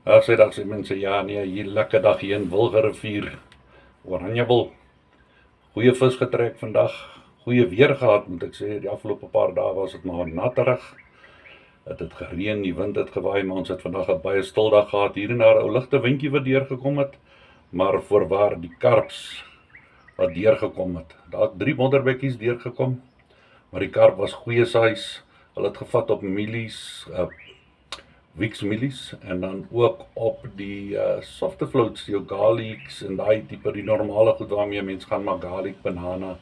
Dag sê mense, ja nee, hier lekker dag hier in Wilgerivier, Oranjewil. Goeie vis getrek vandag, goeie weer gehad moet ek sê, die afgelope paar dae was dit maar natterig. Het het gereën, die wind het gewaai, maar ons het vandag 'n baie stil dag gehad, hier en daar 'n ou ligte windjie wat deurgekom het, maar voorwaar die karps wat deurgekom het. Daar het 3 modderbekkies deurgekom, maar die karp was goeie size. Hulle het gevat op mielies, Wix mielies en dan ook op die softe floats, jou garlics en daai tipe die normale goed waarmee mens gaan maar garlic, banana,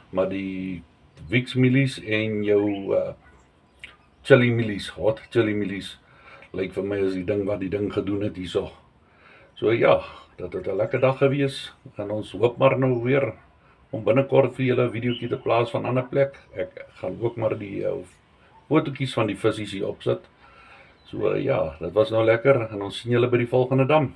maar die Wix mielies en jou chili mielies, hot chili mielies, lyk vir my is die ding wat die ding gedoen het hierso. So ja, dit het 'n lekker dag gewees en ons hoop maar nou weer om binnekort vir julle 'n videoetjie te plaas van 'n ander plek. Ek gaan ook maar die fotootjies van die visse hier opsit. So ja, dit was nou lekker en ons sien julle by die volgende dam.